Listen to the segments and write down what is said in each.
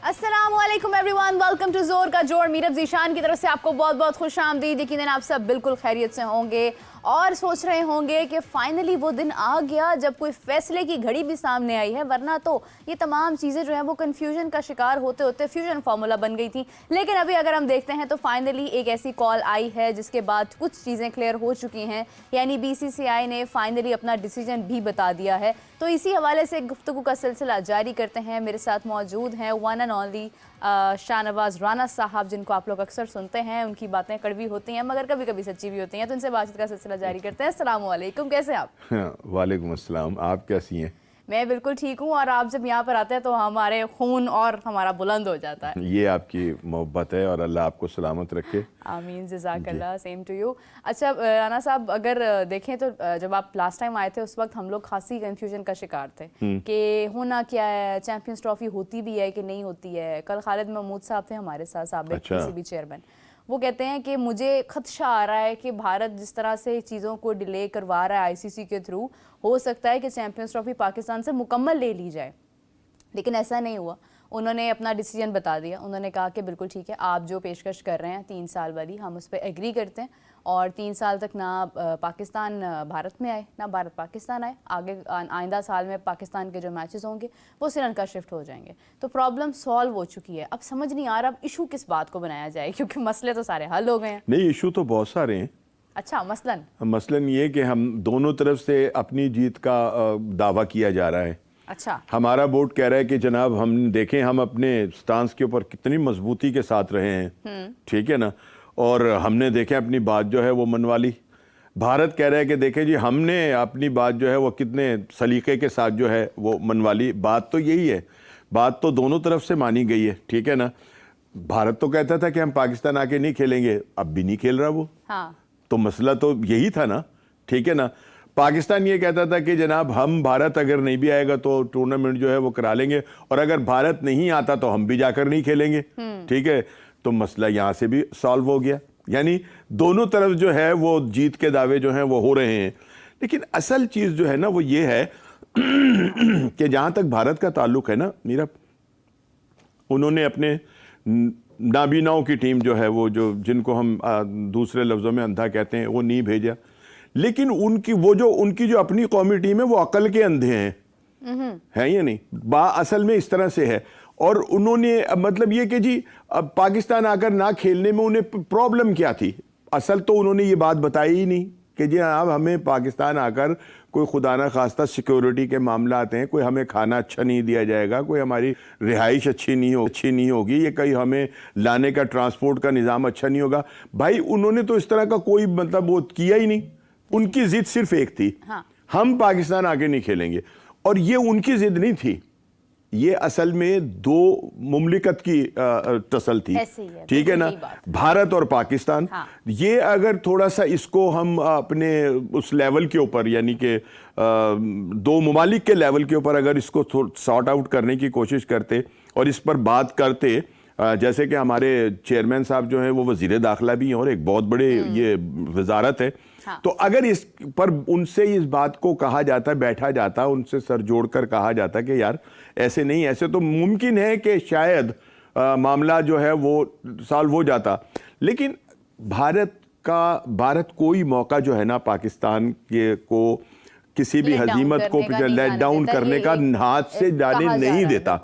अस्सलामुअलैकुम everyone, welcome to जोर का जोर। मीरब जीशान की तरफ से आपको बहुत बहुत खुश आमदीद। यकीनन आप सब बिल्कुल खैरियत से होंगे और सोच रहे होंगे कि फाइनली वो दिन आ गया जब कोई फैसले की घड़ी भी सामने आई है, वरना तो ये तमाम चीज़ें जो है वो कन्फ्यूजन का शिकार होते होते फ्यूजन फार्मूला बन गई थी। लेकिन अभी अगर हम देखते हैं तो फाइनली एक ऐसी कॉल आई है जिसके बाद कुछ चीज़ें क्लियर हो चुकी हैं, यानी BCCI ने फाइनली अपना डिसीजन भी बता दिया है। तो इसी हवाले से गुफ्तगू का सिलसिला जारी करते हैं। मेरे साथ मौजूद हैं one and only Shahnawaz Rana साहब, जिनको आप लोग अक्सर सुनते हैं। उनकी बातें कड़वी होती हैं मगर कभी कभी सच्ची भी होती हैं, तो उनसे बातचीत का सिलसिला जारी करते हैं। अस्सलाम वालेकुम, कैसे हैं आप? वालेकुम अस्सलाम, आप कैसी हैं? मैं बिल्कुल ठीक हूँ, और आप जब यहाँ पर आते हैं तो हमारे खून और हमारा बुलंद हो जाता है। ये आपकी मोहब्बत है और अल्लाह आपको सलामत रखे। आमीन, जज़ाकल्लाह, सेम टू यू। अच्छा राना साहब, अगर देखें तो जब आप लास्ट टाइम आए थे उस वक्त हम लोग खासी कंफ्यूजन का शिकार थे कि होना क्या है, चैंपियंस ट्रॉफी होती भी है कि नहीं होती है। कल खालिद महमूद साहब थे हमारे साथ, साबिक PCB चेयरमैन। वो कहते हैं कि मुझे खदशा आ रहा है कि भारत जिस तरह से चीज़ों को डिले करवा रहा है ICC के थ्रू, हो सकता है कि चैंपियंस ट्रॉफी पाकिस्तान से मुकम्मल ले ली जाए। लेकिन ऐसा नहीं हुआ। उन्होंने अपना डिसीजन बता दिया। उन्होंने कहा कि बिल्कुल ठीक है, आप जो पेशकश कर रहे हैं 3 साल वाली, हम उस पर एग्री करते हैं, और 3 साल तक ना पाकिस्तान भारत में आए ना भारत पाकिस्तान आए। आगे आइंदा साल में पाकिस्तान के जो मैचेस होंगे वो श्रीलंका शिफ्ट हो जाएंगे। तो प्रॉब्लम सॉल्व हो चुकी है। अब समझ नहीं आ रहा अब इशू किस बात को बनाया जाए, क्योंकि मसले तो सारे हल हो गए हैं। नहीं, इशू तो बहुत सारे हैं। अच्छा, मसलन ये कि हम दोनों तरफ से अपनी जीत का दावा किया जा रहा है। अच्छा, हमारा बोर्ड कह रहा है कि जनाब हम देखें हम अपने स्टांस के ऊपर कितनी मजबूती के साथ रहे हैं, ठीक है ना, और हमने देखे अपनी बात जो है वो मनवा ली। भारत कह रहा है कि देखें जी हमने अपनी बात जो है वो कितने सलीके के साथ जो है वो मनवा ली। बात तो यही है, बात तो दोनों तरफ से मानी गई है, ठीक है ना। भारत तो कहता था कि हम पाकिस्तान आके नहीं खेलेंगे, अब भी नहीं खेल रहा वो। हाँ। तो मसला तो यही था ना, ठीक है ना। पाकिस्तान ये कहता था कि जनाब हम भारत अगर नहीं भी आएगा तो टूर्नामेंट जो है वो करा लेंगे, और अगर भारत नहीं आता तो हम भी जाकर नहीं खेलेंगे, ठीक है। तो मसला यहां से भी सॉल्व हो गया, यानी दोनों तरफ जो है वो जीत के दावे जो हैं वो हो रहे हैं। लेकिन असल चीज जो है ना वो ये है कि जहां तक भारत का ताल्लुक है ना मीरा, उन्होंने अपने नाबीनाओं की टीम जो है वो जो जिनको हम दूसरे लफ्ज़ों में अंधा कहते हैं वो नहीं भेजा। लेकिन उनकी जो अपनी कौमी टीम है वो अकल के अंधे हैं, है या नहीं। असल में इस तरह से है। और उन्होंने मतलब ये कि जी अब पाकिस्तान आकर ना खेलने में उन्हें प्रॉब्लम क्या थी, असल तो उन्होंने ये बात बताई ही नहीं कि जी अब हमें पाकिस्तान आकर कोई खुदा ना खास्ता सिक्योरिटी के मामला आते हैं, कोई हमें खाना अच्छा नहीं दिया जाएगा, कोई हमारी रिहाइश अच्छी नहीं होगी, ये कहीं हमें लाने का ट्रांसपोर्ट का निज़ाम अच्छा नहीं होगा। भाई उन्होंने तो इस तरह का कोई मतलब वो किया ही नहीं। उनकी जिद सिर्फ एक थी, हाँ। हम पाकिस्तान आके नहीं खेलेंगे। और ये उनकी जिद नहीं थी, ये असल में दो मुमलिकत की टसल थी, ठीक है ना, भारत और पाकिस्तान। हाँ। ये अगर थोड़ा सा इसको हम अपने उस लेवल के ऊपर, यानी कि दो मुमालिक के लेवल के ऊपर अगर इसको सॉर्ट आउट करने की कोशिश करते और इस पर बात करते, जैसे कि हमारे चेयरमैन साहब जो हैं वो वजीर दाखिला भी हैं और एक बहुत बड़े ये वजारत है। हाँ। तो अगर इस पर उनसे इस बात को कहा जाता, बैठा जाता, उनसे सर जोड़कर कहा जाता कि यार ऐसे नहीं, ऐसे तो मुमकिन है कि शायद मामला जो है वो सॉल्व हो जाता। लेकिन भारत कोई मौका जो है ना पाकिस्तान के को किसी भी हजीमत को लेट डाउन करने का हाथ से जाने नहीं देता।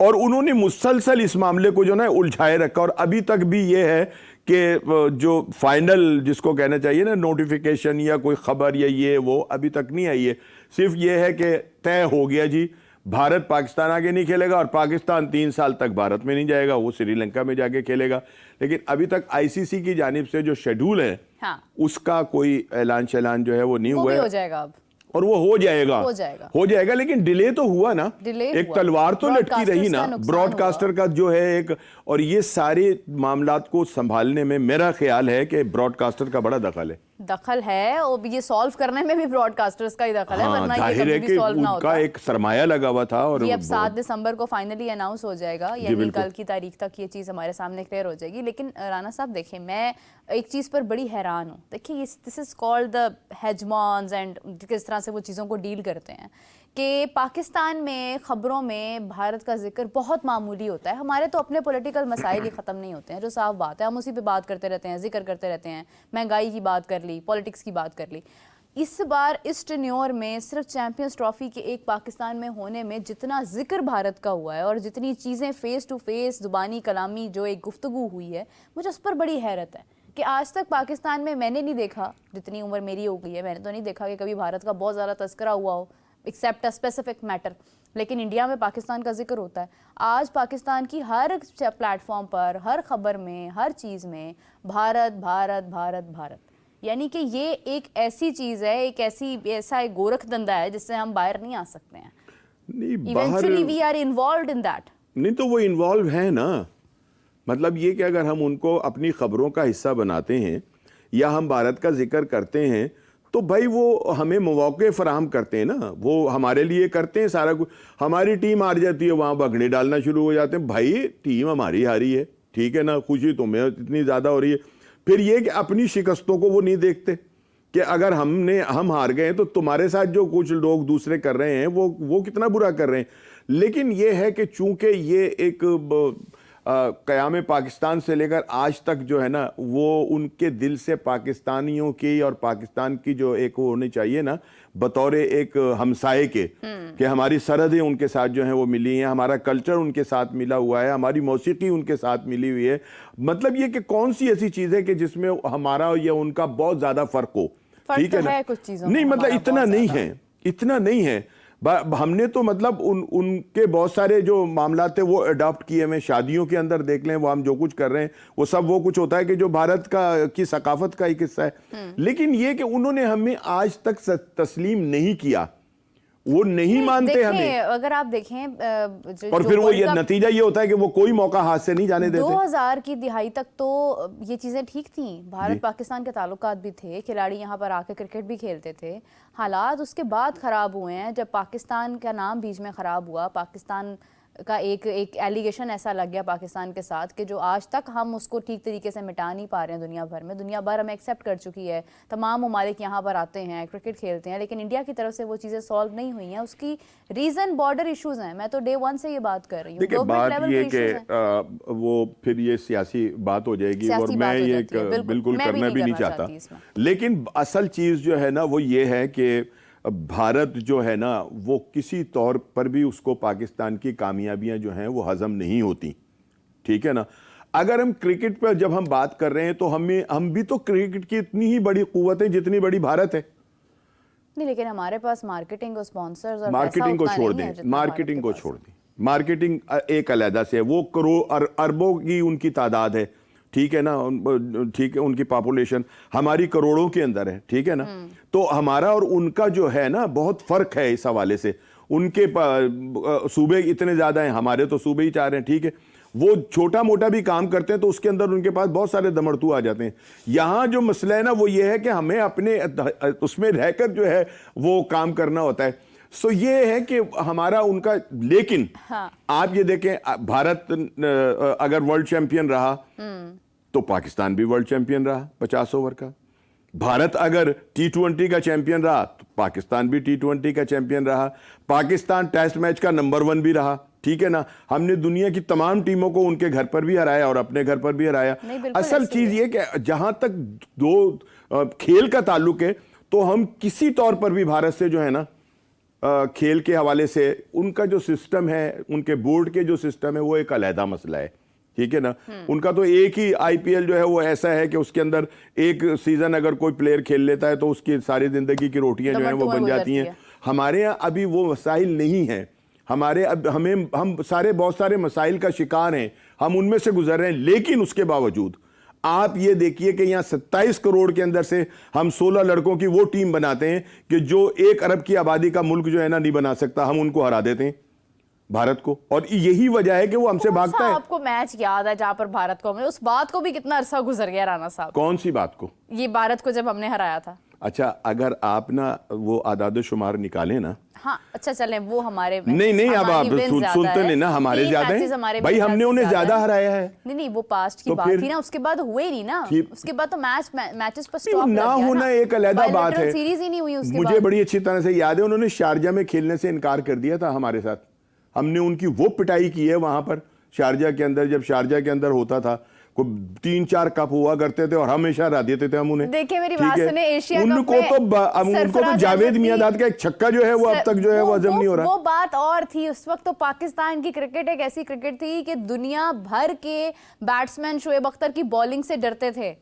और उन्होंने मुसलसल इस मामले को जो ना उलझाए रखा, और अभी तक भी ये है कि जो फाइनल जिसको कहना चाहिए ना नोटिफिकेशन या कोई खबर या ये वो अभी तक नहीं आई है। सिर्फ ये है कि तय हो गया जी भारत पाकिस्तान आगे नहीं खेलेगा और पाकिस्तान 3 साल तक भारत में नहीं जाएगा, वो श्रीलंका में जाके खेलेगा। लेकिन अभी तक ICC की जानिब से जो शेड्यूल है, हाँ। उसका कोई ऐलान जो है वो नहीं हुआ है। हो जाएगा अब, और वो हो जाएगा। लेकिन डिले तो हुआ ना, एक तलवार तो लटकी रही ना ब्रॉडकास्टर का जो है एक। और ये सारे मामलात को संभालने में मेरा ख्याल है कि ब्रॉडकास्टर का बड़ा दखल है और ये सॉल्व करने में भी ब्रॉडकास्टर्स का ही दखल है, वरना ये कभी भी सॉल्व ना होता। एक सरमाया लगा हुआ था, और ये अब 7 दिसंबर को फाइनली अनाउंस हो जाएगा, यानी कल की तारीख तक ये चीज़ हमारे सामने क्लियर हो जाएगी। लेकिन राना साहब देखें, मैं एक चीज़ पर बड़ी हैरान हूँ। देखिए this is called the hegemons and किस तरह से वो चीज़ों को डील करते हैं कि पाकिस्तान में खबरों में भारत का जिक्र बहुत मामूली होता है। हमारे तो अपने पॉलिटिकल मसाइल ही ख़त्म नहीं होते हैं, जो साफ बात है, हम उसी पे बात करते रहते हैं, जिक्र करते रहते हैं, महंगाई की बात कर ली, पॉलिटिक्स की बात कर ली। इस बार इस टेन्योर में सिर्फ चैंपियंस ट्रॉफी के एक पाकिस्तान में होने में जितना जिक्र भारत का हुआ है और जितनी चीज़ें फेस टू फेस ज़ुबानी कलामी जो एक गुफ्तगू हुई है, मुझे उस पर बड़ी हैरत है कि आज तक पाकिस्तान में मैंने नहीं देखा, जितनी उम्र मेरी हो गई है मैंने तो नहीं देखा कि कभी भारत का बहुत ज़्यादा तस्करा हुआ हो, एक्सेप्ट अ स्पेसिफिक मैटर। लेकिन इंडिया में पाकिस्तान का जिक्र होता है। आज पाकिस्तान की हर प्लेटफॉर्म पर, हर खबर में, हर चीज़ में भारत भारत भारत भारत, यानी कि ये एक ऐसी चीज़ है, एक ऐसा एक गोरख धंधा है जिससे हम बाहर नहीं आ सकते हैं। Eventually we are involved in that. नहीं तो वो इन्वॉल्व है ना, मतलब ये कि अगर हम उनको अपनी खबरों का हिस्सा बनाते हैं या हम भारत का जिक्र करते हैं तो भाई वो हमें मौके फराहम करते हैं ना, वो हमारे लिए करते हैं सारा कुछ। हमारी टीम हार जाती है, वहाँ भगने डालना शुरू हो जाते हैं, भाई टीम हमारी हारी है, ठीक है ना, खुशी तुम्हें इतनी ज़्यादा हो रही है। फिर ये कि अपनी शिकस्तों को वो नहीं देखते कि अगर हम हार गए तो तुम्हारे साथ जो कुछ लोग दूसरे कर रहे हैं वो कितना बुरा कर रहे हैं। लेकिन ये है कि चूंकि ये एक क़याम पाकिस्तान से लेकर आज तक जो है ना, वो उनके दिल से पाकिस्तानियों की और पाकिस्तान की जो एक वो होनी चाहिए ना बतौर एक हमसाये के, कि हमारी सरहदें उनके साथ जो हैं वो मिली हैं, हमारा कल्चर उनके साथ मिला हुआ है, हमारी मौसीकी उनके साथ मिली हुई है। मतलब ये कि कौन सी ऐसी चीज़ है कि जिसमें हमारा या उनका बहुत ज़्यादा फ़र्क हो, ठीक है ना? कुछ चीज़ों नहीं, मतलब इतना नहीं है, इतना नहीं है। हमने तो मतलब उनके बहुत सारे जो मामला थे वो अडॉप्ट किए हुए। शादियों के अंदर देख लें, वो हम जो कुछ कर रहे हैं वो सब वो कुछ होता है कि जो भारत की सकाफत का एक हिस्सा है। लेकिन ये कि उन्होंने हमें आज तक तस्लीम नहीं किया, वो नहीं मानते हमें। अगर आप देखें और फिर वो ये नतीजा ये होता है कि वो कोई मौका हाथ से नहीं जाने देते। 2000 की दिहाई तक तो ये चीजें ठीक थी, भारत पाकिस्तान के ताल्लुकात भी थे, खिलाड़ी यहाँ पर आके क्रिकेट भी खेलते थे। हालात उसके बाद खराब हुए हैं, जब पाकिस्तान का नाम बीच में खराब हुआ, पाकिस्तान का एक एलिगेशन ऐसा लग गया पाकिस्तान के साथ कि जो आज तक हम उसको ठीक तरीके से मिटा नहीं पा रहे हैं दुनिया भर में। दुनिया भर हमें एक्सेप्ट कर चुकी है, तमाम ममालिक यहाँ पर आते हैं, क्रिकेट खेलते हैं, लेकिन इंडिया की तरफ से वो चीज़ें सॉल्व नहीं हुई हैं। उसकी रीज़न बॉर्डर इश्यूज़ हैं। मैं तो डे वन से ये बात कर रही हूँ। बात ये कि वो फिर ये सियासी बात हो जाएगी और मैं ये बिल्कुल करना भी नहीं चाहता। लेकिन असल चीज़ जो है ना वो ये है कि भारत जो है ना वो किसी तौर पर भी उसको पाकिस्तान की कामयाबियां जो हैं वो हजम नहीं होती, ठीक है ना। अगर हम क्रिकेट पर जब हम बात कर रहे हैं तो हम भी तो क्रिकेट की इतनी ही बड़ी कुव्वत है जितनी बड़ी भारत है। नहीं, लेकिन हमारे पास मार्केटिंग और स्पॉन्सर्स और मार्केटिंग को छोड़ दें, मार्केटिंग को छोड़ दें, मार्केटिंग एक अलहदा से है, वो करोड़ अरबों की उनकी तादाद है, ठीक है ना, ठीक है, उनकी पॉपुलेशन हमारी करोड़ों के अंदर है, ठीक है ना। तो हमारा और उनका जो है ना बहुत फर्क है इस हवाले से। उनके सूबे इतने ज्यादा हैं, हमारे तो सूबे ही 4 हैं, ठीक है। वो छोटा मोटा भी काम करते हैं तो उसके अंदर उनके पास बहुत सारे दमड़तू आ जाते हैं। यहाँ जो मसला है ना वो ये है कि हमें अपने उसमें रहकर जो है वो काम करना होता है। सो ये है कि हमारा उनका, लेकिन हाँ। आप ये देखें, भारत अगर वर्ल्ड चैंपियन रहा तो पाकिस्तान भी वर्ल्ड चैंपियन रहा 50 ओवर का। भारत अगर T20 का चैंपियन रहा तो पाकिस्तान भी T20 का चैंपियन रहा। पाकिस्तान टेस्ट मैच का नंबर 1 भी रहा, ठीक है ना। हमने दुनिया की तमाम टीमों को उनके घर पर भी हराया और अपने घर पर भी हराया। असल चीज ये कि जहां तक दो खेल का ताल्लुक है तो हम किसी तौर पर भी भारत से जो है ना खेल के हवाले से उनका जो सिस्टम है, उनके बोर्ड के जो सिस्टम है वो एक अलहदा मसला है, ठीक है ना। उनका तो एक ही IPL जो है वो ऐसा है कि उसके अंदर एक सीजन अगर कोई प्लेयर खेल लेता है तो उसकी सारी जिंदगी की रोटियां जो है वो बन जाती हैं। हमारे यहाँ अभी वो मसाइल नहीं है। हम सारे बहुत सारे मसाइल का शिकार हैं, हम उनमें से गुजर रहे हैं। लेकिन उसके बावजूद आप ये देखिए कि यहाँ 27 करोड़ के अंदर से हम 16 लड़कों की वो टीम बनाते हैं कि जो 1 अरब की आबादी का मुल्क जो है ना नहीं बना सकता, हम उनको हरा देते हैं भारत को। और यही वजह है कि वो हमसे भागता है। आपको मैच याद है जहां पर भारत को हमने, उस बात को भी कितना अरसा गुजर गया राना साहब? कौन सी बात को? ये भारत को जब हमने हराया था। अच्छा, अगर आप ना वो आदाद शुमार निकालें ना, हाँ अच्छा चलें वो हमारे नहीं अब आप सुनते नहीं ना, हमारे ज्यादा है भाई, हमने उन्हें ज्यादा हराया है। नहीं वो पास्ट की तो बात थी ना, उसके बाद हुए ही नहीं ना, उसके बाद तो मैचेस पर स्टॉप ना होना एक अलग बात है। सीरीज ही नहीं हुई उसके मुझे बड़ी अच्छी तरह से याद है, उन्होंने शारजा में खेलने से इनकार कर दिया था हमारे साथ। हमने उनकी वो पिटाई की है वहां पर शारजा के अंदर, जब शारजा के अंदर होता था, को 3-4 कप हुआ करते थे और हमेशा हरा देते थे हम उन्हें। देखिए मेरी बात सुने, एशिया कप में उनको तो जावेद मियांदाद का एक छक्का जो है वो अब तक जो है वो हजम नहीं हो रहा। वो बात और थी उस वक्त, तो पाकिस्तान की क्रिकेट एक ऐसी क्रिकेट थी कि दुनिया भर के बैट्समैन शोएब अख्तर की बॉलिंग से डरते थे।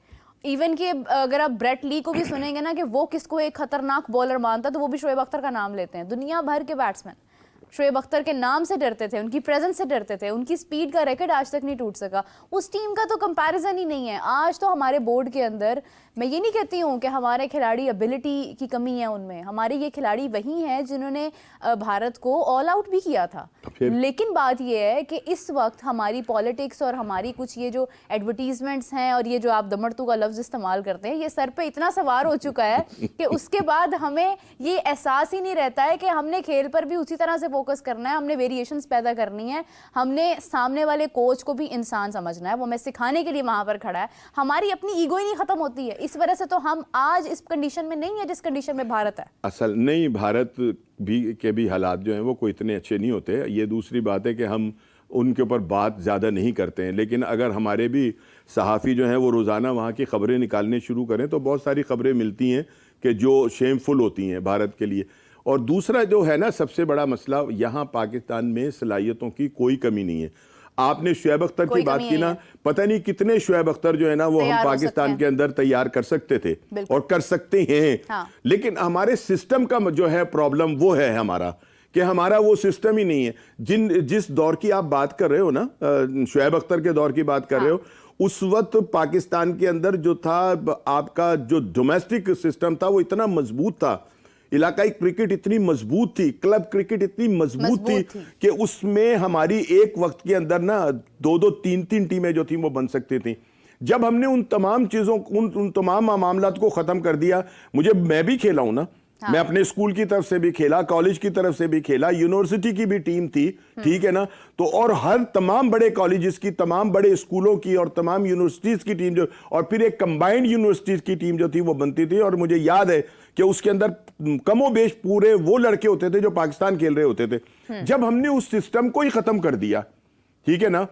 इवन कि अगर आप ब्रेट ली को भी सुनेंगे ना कि वो किसको एक खतरनाक बॉलर मानता, तो वो भी शोएब अख्तर का नाम लेते हैं। दुनिया भर के बैट्समैन शोएब अख्तर के नाम से डरते थे, उनकी प्रेजेंस से डरते थे, उनकी स्पीड का रिकॉर्ड आज तक नहीं टूट सका। उस टीम का तो कंपैरिजन ही नहीं है। आज तो हमारे बोर्ड के अंदर, मैं ये नहीं कहती हूँ कि हमारे खिलाड़ी एबिलिटी की कमी है उनमें, हमारे ये खिलाड़ी वही हैं जिन्होंने भारत को ऑल आउट भी किया था। लेकिन बात ये है कि इस वक्त हमारी पॉलिटिक्स और हमारी कुछ ये जो एडवर्टीजमेंट्स हैं और ये जो आप दमड़तू का लफ्ज़ इस्तेमाल करते हैं, ये सर पे इतना सवार हो चुका है कि उसके बाद हमें ये एहसास ही नहीं रहता है कि हमने खेल पर भी उसी तरह से फोकस करना है, हमने वेरिएशंस पैदा करनी है, हमने सामने वाले कोच को भी इंसान समझना है, वो हमें सिखाने के लिए वहां पर खड़ा है। हमारी अपनी ईगो ही नहीं खत्म होती है, इस वजह से तो हम आज इस कंडीशन में नहीं है जिस कंडीशन में भारत है। असल नहीं, भारत के भी हालात जो हैं वो कोई इतने अच्छे नहीं होते। ये दूसरी बात है कि हम उनके ऊपर बात ज़्यादा नहीं करते हैं, लेकिन अगर हमारे भी सहाफ़ी जो हैं वो रोज़ाना वहाँ की ख़बरें निकालने शुरू करें तो बहुत सारी ख़बरें मिलती हैं कि जो शेमफुल होती हैं भारत के लिए। और दूसरा जो है ना, सबसे बड़ा मसला यहाँ पाकिस्तान में सलाहियतों की कोई कमी नहीं है। आपने शोएब अख्तर की बात की ना, पता नहीं कितने शोएब अख्तर जो है ना वो हम पाकिस्तान के अंदर तैयार कर सकते थे और कर सकते हैं। हाँ। लेकिन हमारे सिस्टम का जो है प्रॉब्लम वो है हमारा, कि हमारा वो सिस्टम ही नहीं है। जिस दौर की आप बात कर रहे हो ना, शोएब अख्तर के दौर की बात कर रहे हो, उस वक्त पाकिस्तान के अंदर जो था आपका जो डोमेस्टिक सिस्टम था वो इतना मजबूत था, इलाकाई क्रिकेट इतनी मजबूत थी, क्लब क्रिकेट इतनी मजबूत थी कि उसमें हमारी एक वक्त के अंदर ना 2-2, 3-3 टीमें जो थी वो बन सकती थी। जब हमने उन तमाम चीज़ों उन तमाम मामलात को ख़त्म कर दिया, मैं भी खेला हूं ना, हाँ। मैं अपने स्कूल की तरफ से भी खेला, कॉलेज की तरफ से भी खेला, यूनिवर्सिटी की भी टीम थी, ठीक है ना, तो और हर तमाम बड़े कॉलेजेस की, तमाम बड़े स्कूलों की और तमाम यूनिवर्सिटीज़ की टीम जो, और फिर एक कंबाइंड यूनिवर्सिटीज़ की टीम जो थी वो बनती थी। और मुझे याद है कि उसके अंदर कमोबेश पूरे वो लड़के होते थे जो पाकिस्तान खेल रहे होते थे। जब हमने उस सिस्टम को ही खत्म कर दिया, ठीक है ना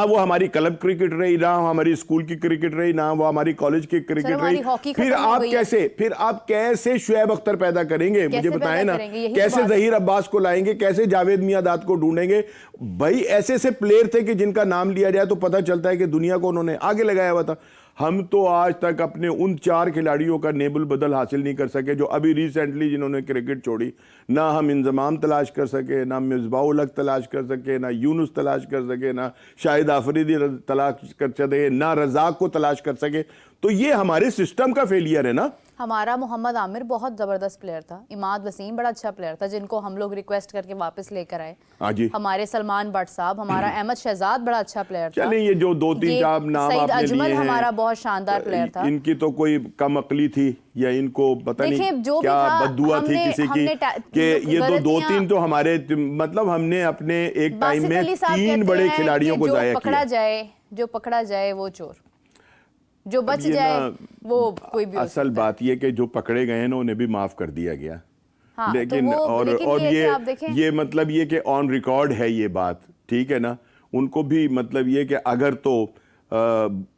वो हमारी क्लब क्रिकेट रही, ना हमारी स्कूल की क्रिकेट रही, ना वो हमारी कॉलेज की क्रिकेट रही, फिर आप कैसे शोएब अख्तर पैदा करेंगे? मुझे बताएं ना, कैसे जहीर अब्बास को लाएंगे, कैसे जावेद मियांदाद को ढूंढेंगे? भाई ऐसे ऐसे प्लेयर थे कि जिनका नाम लिया जाए तो पता चलता है कि दुनिया को उन्होंने आगे लगाया हुआ था। हम तो आज तक अपने उन 4 खिलाड़ियों का नेबुल बदल हासिल नहीं कर सके जो अभी रिसेंटली जिन्होंने क्रिकेट छोड़ी। ना हम इंजमाम तलाश कर सके, ना मिसबाउल हक तलाश कर सके, ना यूनुस तलाश कर सके, ना शाहिद आफरीदी तलाश कर सके, ना रजाक को तलाश कर सके। तो ये हमारे सिस्टम का फेलियर है ना। हमारा मोहम्मद आमिर बहुत जबरदस्त प्लेयर था, इमाद वसीम बड़ा अच्छा प्लेयर था जिनको हम लोग रिक्वेस्ट करके वापस लेकर आए। हमारे सलमान भट्ट साहब, हमारा अहमद शहजाद बड़ा अच्छा प्लेयर था। चलिए ये जो 2-3 नाम सईद आपने अजमल लिए हैं, हमारा बहुत शानदार प्लेयर था। इनकी तो कोई कम अकली थी या इनको पता नहीं जो क्या बद्दुआ थी किसी की कि ये तो 2-3 तो हमारे, मतलब हमने अपने एक टाइम में 3 बड़े खिलाड़ियों को जाया किया। जो पकड़ा जाए वो चोर, जो बच जाए वो कोई भी। असल बात ये कि जो पकड़े गए हैं ना उन्हें भी माफ कर दिया गया। हाँ, लेकिन और ये मतलब ये कि ऑन रिकॉर्ड है ये बात, ठीक है ना। उनको भी मतलब ये कि अगर तो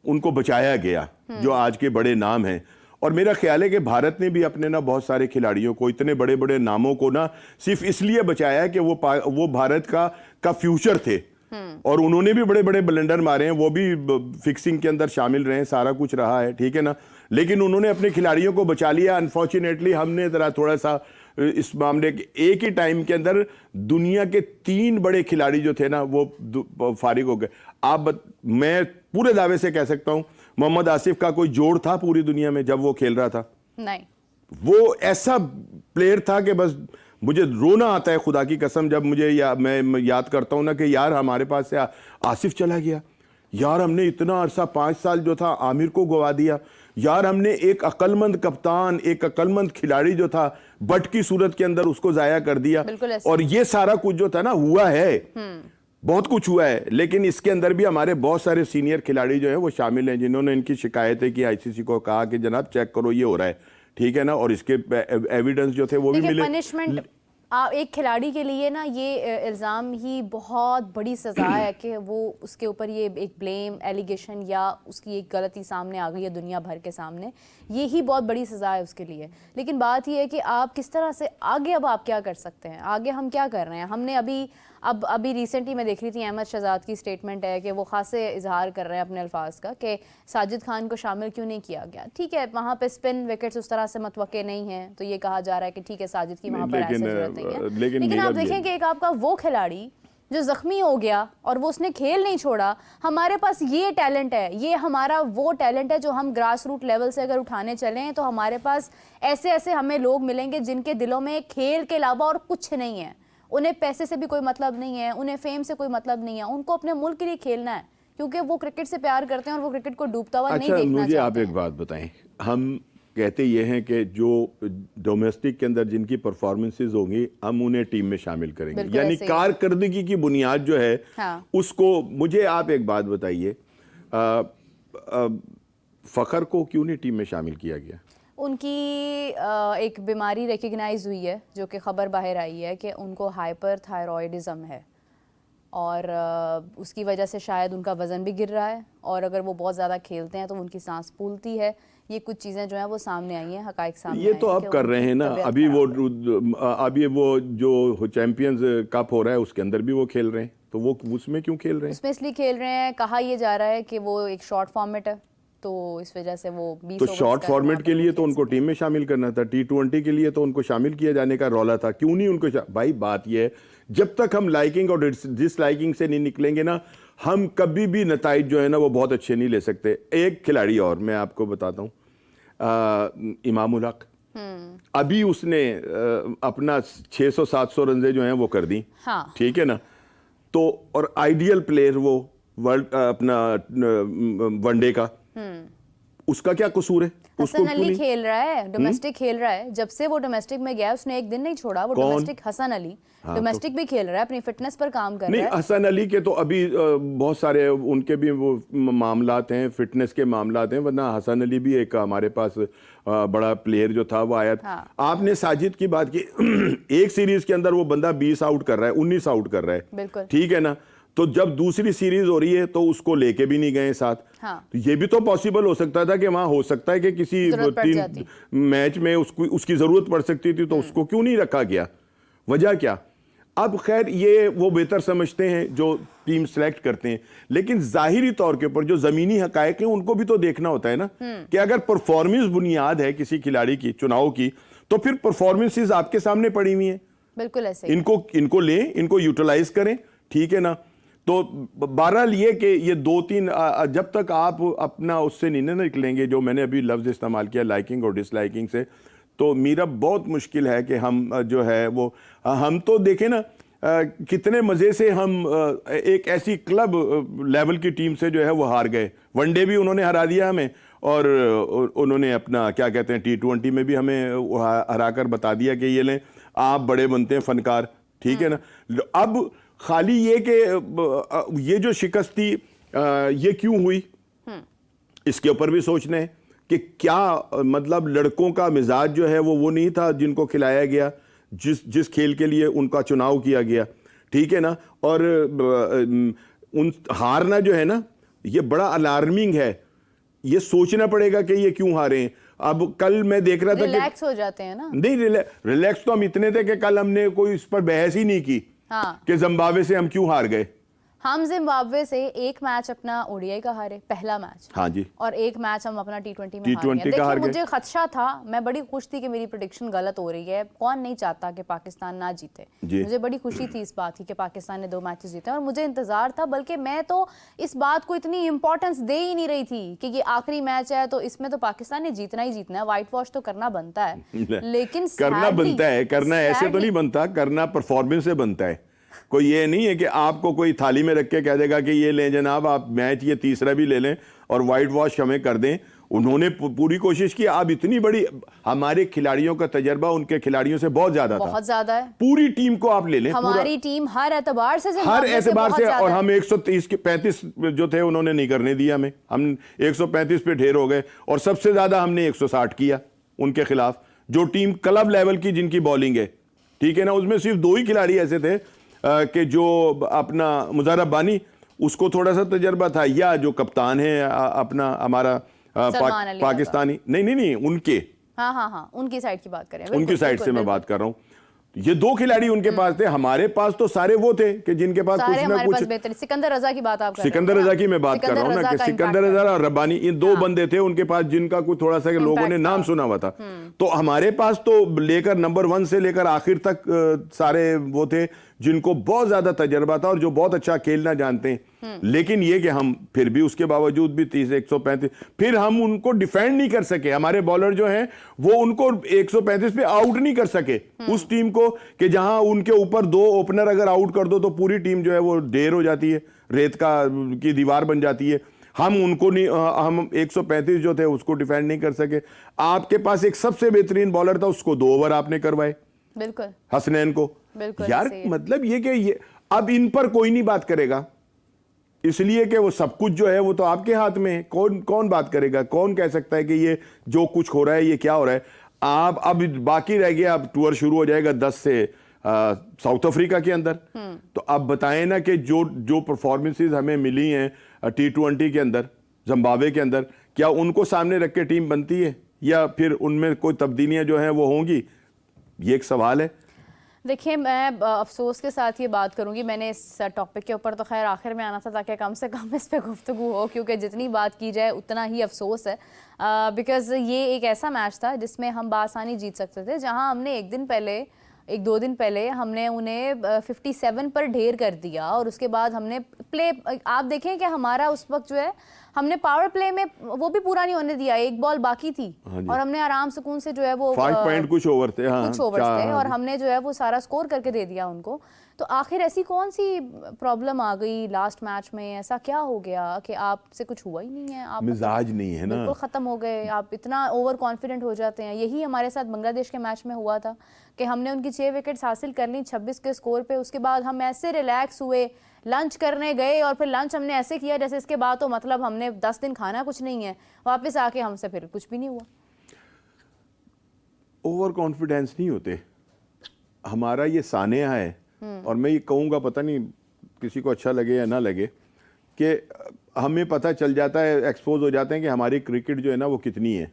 उनको बचाया गया जो आज के बड़े नाम हैं। और मेरा ख्याल है कि भारत ने भी अपने ना बहुत सारे खिलाड़ियों को, इतने बड़े बड़े नामों को ना सिर्फ इसलिए बचाया कि वो भारत का फ्यूचर थे और उन्होंने भी बड़े बड़े ब्लंडर मारे हैं, वो भी फिक्सिंग के अंदर शामिल रहे, सारा कुछ रहा है, ठीक है ना। लेकिन उन्होंने अपने खिलाड़ियों को बचा लिया। अनफॉर्चुनेटली हमने जरा थोड़ा सा इस मामले के एक ही टाइम के अंदर दुनिया के 3 बड़े खिलाड़ी जो थे ना वो फारिग हो गए। मैं पूरे दावे से कह सकता हूं मोहम्मद आसिफ का कोई जोड़ था पूरी दुनिया में जब वो खेल रहा था? नहीं। वो ऐसा प्लेयर था कि बस मुझे रोना आता है खुदा की कसम जब मैं याद करता हूं ना कि यार हमारे पास से आसिफ चला गया। यार हमने इतना अरसा 5 साल जो था आमिर को गवा दिया, यार हमने एक अक्लमंद कप्तान, एक अक्लमंद खिलाड़ी जो था बट की सूरत के अंदर उसको जाया कर दिया। और ये सारा कुछ जो था ना हुआ है, बहुत कुछ हुआ है, लेकिन इसके अंदर भी हमारे बहुत सारे सीनियर खिलाड़ी जो है वो शामिल हैं जिन्होंने इनकी शिकायतें की, आईसीसी को कहा कि जनाब चेक करो ये हो रहा है, ठीक है ना, और इसके एविडेंस जो थे वो भी मिले। पनिशमेंट एक खिलाड़ी के लिए ना ये इल्ज़ाम ही बहुत बड़ी सज़ा है कि वो उसके ऊपर ये एक ब्लेम एलिगेशन या उसकी एक गलती सामने आ गई है दुनिया भर के सामने, ये ही बहुत बड़ी सज़ा है उसके लिए। लेकिन बात ये है कि आप किस तरह से आगे, अब आप क्या कर सकते हैं आगे, हम क्या कर रहे हैं। हमने अभी रिसेंटली मैं देख रही थी अहमद शहजाद की स्टेटमेंट है कि वो खासे इजहार कर रहे हैं अपने अल्फाज का कि साजिद खान को शामिल क्यों नहीं किया गया। ठीक है, वहाँ पे स्पिन विकेट्स उस तरह से मतवक्के नहीं हैं, तो ये कहा जा रहा है कि ठीक है साजिद की वहाँ पर ऐसे जरूरत नहीं है। लेकिन आप देखें कि एक आपका वो खिलाड़ी जो जख्मी हो गया और वो उसने खेल नहीं छोड़ा, हमारे पास ये टैलेंट है, ये हमारा वो टैलेंट है जो हम ग्रास रूट लेवल से अगर उठाने चलें तो हमारे पास ऐसे ऐसे हमें लोग मिलेंगे जिनके दिलों में खेल के अलावा और कुछ नहीं है। उन्हें पैसे से भी कोई मतलब नहीं है, उन्हें फेम से कोई मतलब नहीं है, उनको अपने मुल्क के लिए खेलना है क्योंकि वो क्रिकेट से प्यार करते हैं और वो क्रिकेट को डूबता हुआ नहीं देखना चाहते। मुझे आप एक बात बताएं, हम कहते ये हैं कि जो डोमेस्टिक के अंदर जिनकी परफॉर्मेंसेज होंगी हम उन्हें टीम में शामिल करेंगे, यानी कारकर्दगी की बुनियाद जो है उसको। मुझे आप एक बात बताइए, फखर को क्यों नहीं टीम में शामिल किया गया? उनकी एक बीमारी रिकग्नाइज हुई है जो कि खबर बाहर आई है कि उनको हाइपरथायरॉयडिज्म है और उसकी वजह से शायद उनका वज़न भी गिर रहा है और अगर वो बहुत ज़्यादा खेलते हैं तो उनकी सांस फूलती है। ये कुछ चीज़ें जो हैं वो सामने आई हैं, हक़ाइक़ सामने ये तो अब कर रहे हैं ना। अभी वो जो चैंपियंस कप हो रहा है उसके अंदर भी वो खेल रहे हैं, तो वो उसमें क्यों खेल रहे हैं? उसमें इसलिए खेल रहे हैं, कहा यह जा रहा है कि वो एक शॉर्ट फॉर्मेट है तो इस वजह से वो 20 तो शॉर्ट फॉर्मेट के लिए तो उनको टीम में शामिल करना था, T20 के लिए तो उनको शामिल किया जाने का रौला था, क्यों नहीं उनको भाई बात ये है जब तक हम लाइकिंग और डिसलाइकिंग से नहीं निकलेंगे ना, हम कभी भी नताइज जो है ना वो बहुत अच्छे नहीं ले सकते। एक खिलाड़ी और मैं आपको बताता हूँ, इमामुल हक, अभी उसने अपना 600-700 रन जो हैं वो कर दी, हाँ। ठीक है ना, तो और आइडियल प्लेयर वो वर्ल्ड अपना वनडे का, उसका क्या कसूर है? हसन अली खेल रहा है, डोमेस्टिक खेल रहा है, जब से वो डोमेस्टिक में गया उसने एक दिन नहीं छोड़ा। वो डोमेस्टिक हसन अली डोमेस्टिक भी खेल रहा है, अपनी फिटनेस पर काम कर रहा है। हसन अली के तो अभी बहुत सारे उनके भी वो मामलात हैं, फिटनेस के मामलात हैं, वरना हसन अली भी एक हमारे पास बड़ा प्लेयर जो था वो आया था। आपने साजिद की बात की, एक सीरीज के अंदर वो बंदा 20 आउट कर रहा है, 19 आउट कर रहा है, बिल्कुल ठीक है ना, तो जब दूसरी सीरीज हो रही है तो उसको लेके भी नहीं गए साथ। तो ये भी तो पॉसिबल हो सकता था कि वहां हो सकता है कि किसी 3 मैच में उसकी जरूरत पड़ सकती थी, तो उसको क्यों नहीं रखा गया? वजह क्या? अब खैर ये वो बेहतर समझते हैं जो टीम सेलेक्ट करते हैं, लेकिन जाहिरी तौर के ऊपर जो जमीनी हकायक हैं उनको भी तो देखना होता है ना, कि अगर परफॉर्मेंस बुनियाद है किसी खिलाड़ी की चुनाव की, तो फिर परफॉर्मेंसेस आपके सामने पड़ी हुई हैं, बिल्कुल ऐसे इनको लें, इनको यूटिलाइज करें, ठीक है ना। तो बहरहाल ये कि ये 2-3 जब तक आप अपना उससे नहीं निकलेंगे, जो मैंने अभी लफ्ज़ इस्तेमाल किया लाइकिंग और डिसलाइकिंग से, तो मेरा बहुत मुश्किल है कि हम जो है वो हम तो देखें ना कितने मज़े से हम एक ऐसी क्लब लेवल की टीम से जो है वो हार गए। वनडे भी उन्होंने हरा दिया हमें, और उन्होंने अपना क्या कहते हैं T20 में भी हमें हरा कर बता दिया कि ये लें आप बड़े बनते हैं फनकार, ठीक है ना। अब खाली ये कि ये जो शिकस्त थी ये क्यों हुई, इसके ऊपर भी सोचना है कि क्या मतलब लड़कों का मिजाज जो है वो नहीं था जिनको खिलाया गया, जिस खेल के लिए उनका चुनाव किया गया, ठीक है ना। और उन हारना जो है ना ये बड़ा अलार्मिंग है, ये सोचना पड़ेगा कि ये क्यों हारे हैं। अब कल मैं देख रहा था कि रिलैक्स हो जाते हैं ना, नहीं रिलैक्स तो हम इतने थे कि कल हमने कोई इस पर बहस ही नहीं की कि जिम्बाब्वे से हम क्यों हार गए। हम जिम्बाब्वे से एक मैच अपना ओडीआई का हारे, पहला मैच, हाँ जी, और एक मैच हम अपना T20 में हार गए। मुझे खदशा था, मैं बड़ी खुश थी कि मेरी प्रेडिक्शन गलत हो रही है। कौन नहीं चाहता कि पाकिस्तान ना जीते, मुझे बड़ी खुशी थी इस बात की कि पाकिस्तान ने 2 मैचेस जीते, और मुझे इंतजार था, बल्कि मैं तो इस बात को इतनी इंपॉर्टेंस दे ही नहीं रही थी कि ये आखिरी मैच है तो इसमें तो पाकिस्तान ने जीतना ही जीतना है, व्हाइट वॉश तो करना बनता है। लेकिन करना बनता है, करना ऐसे तो नहीं बनता, करना परफॉर्मेंस से बनता है। कोई ये नहीं है कि आपको कोई थाली में रख के कह देगा कि ये लें जनाब, आप मैच ये तीसरा भी ले लें और वाइट वॉश हमें कर दें। उन्होंने पूरी कोशिश की। अब इतनी बड़ी हमारे खिलाड़ियों का तजर्बा उनके खिलाड़ियों से बहुत ज्यादा था, बहुत ज्यादा है। पूरी टीम को आप ले लें, हमारी टीम हर एतबार से और हम 130 के 35 जो थे उन्होंने नहीं करने दिया हमें। हम 135 पे ढेर हो गए और सबसे ज्यादा हमने 160 किया उनके खिलाफ, जो टीम क्लब लेवल की जिनकी बॉलिंग है, ठीक है ना। उसमें सिर्फ 2 ही खिलाड़ी ऐसे थे कि जो अपना मुजर्रब बानी, उसको थोड़ा सा तजर्बा था, या जो कप्तान है अपना हमारा पाकिस्तानी, नहीं उनके, हाँ उनकी साइड की बात करें, उनकी साइड से मैं बात कर रहा हूं। ये 2 खिलाड़ी उनके पास थे, हमारे पास तो सारे वो थे कि जिनके पास कुछ ना कुछ। सिकंदर रजा की बात आप कर रहे हैं, सिकंदर रजा की मैं बात कर रहा हूं ना, कि सिकंदर रजा और रब्बानी, इन 2 बंदे थे उनके पास जिनका कुछ थोड़ा सा लोगों ने नाम सुना हुआ था। तो हमारे पास तो लेकर नंबर 1 से लेकर आखिर तक सारे वो थे जिनको बहुत ज्यादा तजर्बा था और जो बहुत अच्छा खेलना जानते हैं। लेकिन ये कि हम फिर भी उसके बावजूद भी 135 फिर हम उनको डिफेंड नहीं कर सके। हमारे बॉलर जो हैं वो उनको 135 पे आउट नहीं कर सके उस टीम को, कि जहां उनके ऊपर 2 ओपनर अगर आउट कर दो तो पूरी टीम जो है वो ढेर हो जाती है, रेत की दीवार बन जाती है। हम उनको नहीं, हम 135 जो थे उसको डिफेंड नहीं कर सके। आपके पास एक सबसे बेहतरीन बॉलर था, उसको 2 ओवर आपने करवाए, बिल्कुल हसनैन को। यार मतलब ये कि ये अब इन पर कोई नहीं बात करेगा, इसलिए कि वो सब कुछ जो है वो तो आपके हाथ में है। कौन बात करेगा, कौन कह सकता है कि ये जो कुछ हो रहा है ये क्या हो रहा है। आप अब बाकी रह गया, अब टूर शुरू हो जाएगा 10 से साउथ अफ्रीका के अंदर। तो अब बताएं ना कि जो परफॉर्मेंसेस हमें मिली हैं T20 के अंदर, जिम्बाब्वे के अंदर, क्या उनको सामने रख के टीम बनती है या फिर उनमें कोई तब्दीलियां जो हैं वो होंगी, ये एक सवाल है। देखिए, मैं अफसोस के साथ ये बात करूंगी, मैंने इस टॉपिक के ऊपर तो खैर आखिर में आना था ताकि कम से कम इस पे गुफ्तगू हो, क्योंकि जितनी बात की जाए उतना ही अफसोस है। बिकॉज़ ये एक ऐसा मैच था जिसमें हम बासानी जीत सकते थे, जहां हमने 1-2 दिन पहले हमने उन्हें 57 पर ढेर कर दिया और उसके बाद हमने प्ले, आप देखें कि हमारा उस वक्त जो है हमने पावर प्ले में वो भी पूरा नहीं होने दिया, 1 बॉल बाकी थी और हमने आराम सुकून से जो है वो 5 पॉइंट कुछ ओवर थे, कुछ ओवर्स थे और हमने जो है वो सारा स्कोर करके दे दिया उनको। तो आखिर ऐसी कौन सी प्रॉब्लम आ गई लास्ट मैच में, ऐसा क्या हो गया कि आपसे कुछ हुआ ही नहीं है, आप मिजाज नहीं है ना, बिल्कुल खत्म हो गए, आप इतना ओवर कॉन्फिडेंट हो जाते हैं। यही हमारे साथ बांग्लादेश के मैच में हुआ था कि हमने उनकी 6 विकेट्स हासिल कर ली 26 के स्कोर पे। उसके बाद हम ऐसे रिलैक्स हुए, लंच करने गए और फिर लंच हमने ऐसे किया जैसे इसके बाद तो मतलब हमने 10 दिन खाना कुछ नहीं है, वापस आके हमसे फिर कुछ भी नहीं हुआ। ओवर कॉन्फिडेंस नहीं होते, हमारा ये सानिया है। और मैं ये कहूँगा, पता नहीं किसी को अच्छा लगे या ना लगे, कि हमें पता चल जाता है, एक्सपोज हो जाते हैं कि हमारी क्रिकेट जो है ना वो कितनी है।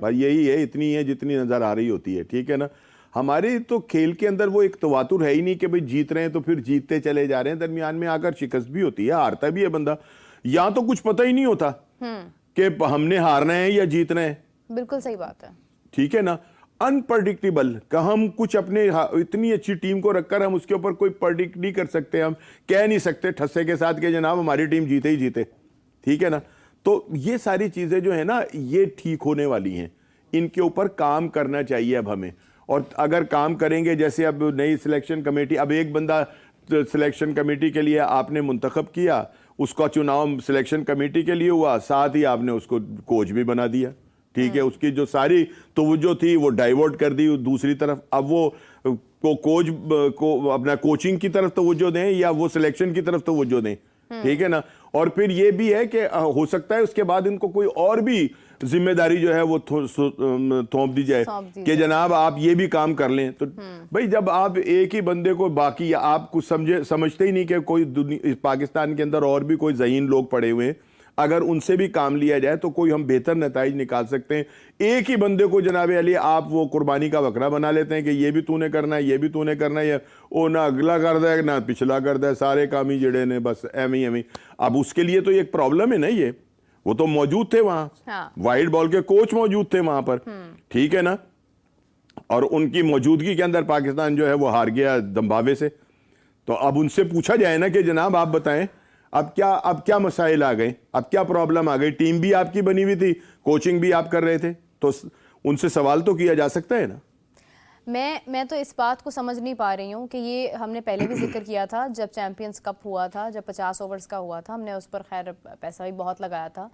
भाई यही है, इतनी है जितनी नजर आ रही होती है, ठीक है ना। हमारे तो खेल के अंदर वो एक तवातुर है ही नहीं कि भाई जीत रहे हैं तो फिर जीतते चले जा रहे हैं, दरमियान में आकर शिकस्त भी होती है, हारता भी है बंदा, या तो कुछ पता ही नहीं होता कि हमने हारना है या जीतना है। बिल्कुल सही बात है, ठीक है ना। अनप्रडिक्टेबल का हम कुछ अपने इतनी अच्छी टीम को रखकर हम उसके ऊपर कोई प्रडिक्ट नहीं कर सकते, हम कह नहीं सकते ठस्से के साथ कि जनाब हमारी टीम जीते ही जीते, ठीक है ना। तो ये सारी चीजें जो है ना ये ठीक होने वाली हैं, इनके ऊपर काम करना चाहिए अब हमें। और अगर काम करेंगे, जैसे अब नई सिलेक्शन कमेटी, अब एक बंदा सिलेक्शन कमेटी के लिए आपने मुंतखब किया, उसका चुनाव सिलेक्शन कमेटी के लिए हुआ, साथ ही आपने उसको कोच भी बना दिया, ठीक है। उसकी जो सारी तवज्जो थी वो डाइवर्ट कर दी दूसरी तरफ। अब वो कोच को अपना कोचिंग की तरफ तवज्जो दें या वो सिलेक्शन की तरफ तवज्जो दें, ठीक है ना। और फिर ये भी है कि हो सकता है उसके बाद इनको कोई और भी जिम्मेदारी जो है वो थोप दी जाए कि जनाब आप ये भी काम कर लें। तो भाई जब आप एक ही बंदे को, बाकी आप कुछ समझते ही नहीं कि कोई पाकिस्तान के अंदर और भी कोई ज़हीन लोग पड़े हुए हैं, अगर उनसे भी काम लिया जाए तो कोई हम बेहतर नताइज निकाल सकते हैं। एक ही बंदे को जनाब अली आप वो कुर्बानी का बकरा बना लेते हैं कि ये भी तूने करना है, ये भी तूने करना है, वो ना अगला कर दे ना पिछला कर दे, सारे काम ही जड़े ने बस एम। अब उसके लिए तो एक प्रॉब्लम है ना, ये वो तो मौजूद थे वहां, हाँ। वाइट बॉल के कोच मौजूद थे वहां पर, ठीक है ना। और उनकी मौजूदगी के अंदर पाकिस्तान जो है वो हार गया जिम्बाब्वे से। तो अब उनसे पूछा जाए ना कि जनाब आप बताएं अब क्या मसाइल आ गए, अब क्या प्रॉब्लम आ गई। टीम भी आपकी बनी हुई थी, कोचिंग भी आप कर रहे थे, तो उनसे सवाल तो किया जा सकता है ना। मैं तो इस बात को समझ नहीं पा रही हूँ कि ये हमने पहले भी जिक्र किया था जब चैंपियंस कप हुआ था, जब 50 ओवर्स का हुआ था, हमने उस पर खैर पैसा भी बहुत लगाया था।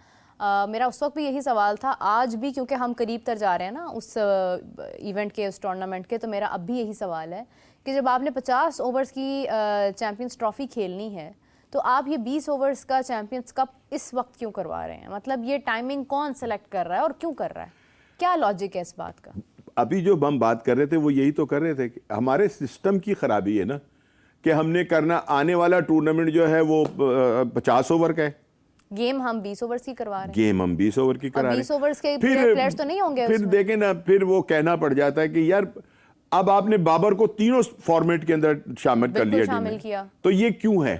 मेरा उस वक्त भी यही सवाल था, आज भी क्योंकि हम करीब तर जा रहे हैं ना उस इवेंट के, उस टूर्नामेंट के, तो मेरा अब भी यही सवाल है कि जब आपने 50 ओवर्स की चैंपियंस ट्रॉफी खेलनी है तो आप ये 20 ओवर्स का चैंपियंस कप इस वक्त क्यों करवा रहे हैं? मतलब ये टाइमिंग कौन सेलेक्ट कर रहा है और क्यों कर रहा है? क्या लॉजिक है इस बात का? अभी जो हम बात कर रहे थे वो यही तो कर रहे थे कि हमारे सिस्टम की खराबी है ना, कि हमने करना आने वाला टूर्नामेंट जो है वो 50 ओवर का है, गेम हम 20 ओवर्स की करवा रहे हैं। गेम हम 20 ओवर की करा रहे हैं। 20 ओवर्स के फिर प्लेयर्स तो नहीं होंगे फिर उसमें? देखें ना, फिर वो कहना पड़ जाता है कि यार अब आपने बाबर को तीनों फॉर्मेट के अंदर शामिल कर लिया, शामिल किया, तो ये क्यों है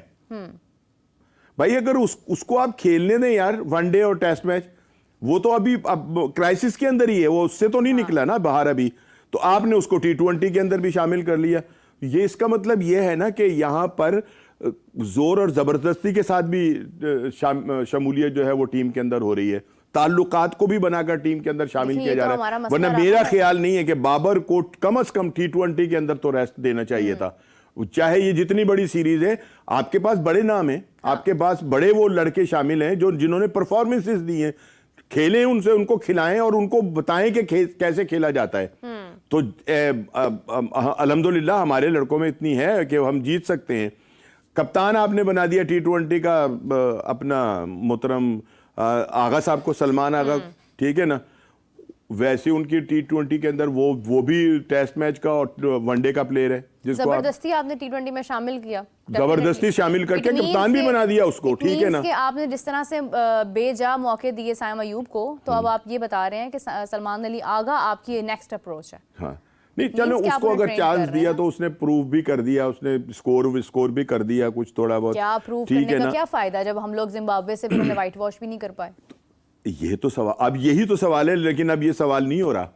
भाई? अगर उसको आप खेलने दें यार, वनडे और टेस्ट मैच, वो तो अभी अब क्राइसिस के अंदर ही है, वो उससे तो नहीं निकला ना बाहर अभी, तो आपने उसको T20 के अंदर भी शामिल कर लिया। ये इसका मतलब ये है ना कि यहां पर जोर और जबरदस्ती के साथ भी शमूलियत जो है वो टीम के अंदर हो रही है, ताल्लुकात को भी बनाकर टीम के अंदर शामिल किया जा रहा है। वरना मेरा ख्याल नहीं है कि बाबर को कम से कम T20 के अंदर तो रेस्ट देना चाहिए था। चाहे ये जितनी बड़ी सीरीज है, आपके पास बड़े नाम हैं, आपके पास बड़े वो लड़के शामिल हैं जो जिन्होंने परफॉर्मेंसेस दी हैं, खेलें उनसे, उनको खिलाएं और उनको बताएं कि कैसे खेला जाता है। तो अल्हम्दुलिल्लाह हमारे लड़कों में इतनी है कि हम जीत सकते हैं। कप्तान आपने बना दिया T20 का अपना मोहतरम आगा साहब को, सलमान आगा, ठीक है ना, वैसे उनकी T20 के अंदर वो भी टेस्ट मैच का और वनडे का प्लेयर है, जिसको जबरदस्ती आपने T20 में शामिल किया, जबरदस्ती शामिल करके कप्तान भी बना दिया उसको, ठीक है ना। कि आपने जिस तरह से बेजा मौके दिए साइम अयूब को, तो अब आप ये बता रहे हैं कि सलमान अली आगा आपकी नेक्स्ट अप्रोच है। हाँ, नहीं चलो, उसको अगर चांस दिया तो उसने प्रूव भी कर दिया, उसने स्कोर भी कर दिया कुछ थोड़ा बहुत। क्या प्रूव करने का क्या फायदा जब हम लोग जिम्बाब्वे से भी व्हाइट वॉश भी नहीं कर पाए? ये तो सवाल, अब यही तो सवाल है, लेकिन अब ये सवाल नहीं हो रहा।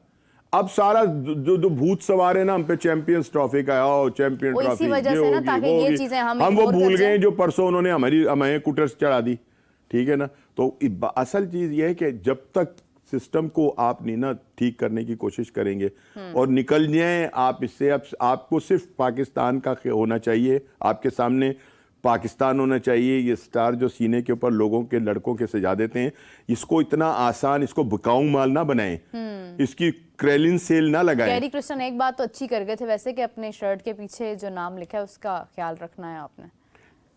अब सारा जो भूत सवार है ना हम पे, चैंपियंस ट्रॉफी का, आओ चैंपियन ट्रॉफी, इसी वजह से ना, ताकि ये चीजें हम वो भूल गए जो परसों उन्होंने हमें कुटर्स चढ़ा दी, ठीक है ना। तो असल चीज ये है कि जब तक सिस्टम को आप नहीं ना ठीक करने की कोशिश करेंगे और निकल जाए आप इससे, आपको सिर्फ पाकिस्तान का होना चाहिए, आपके सामने पाकिस्तान होना चाहिए। ये स्टार जो सीने के ऊपर लोगों के, लड़कों के सजा देते हैं, इसको इतना आसान, इसको बिकाऊ माल ना बनाएं, इसकी क्रेलिन सेल ना लगाएं। कैरी क्रिस्टन एक बात तो अच्छी कर गए थे वैसे, कि अपने शर्ट के पीछे जो नाम लिखा है उसका ख्याल रखना है आपने।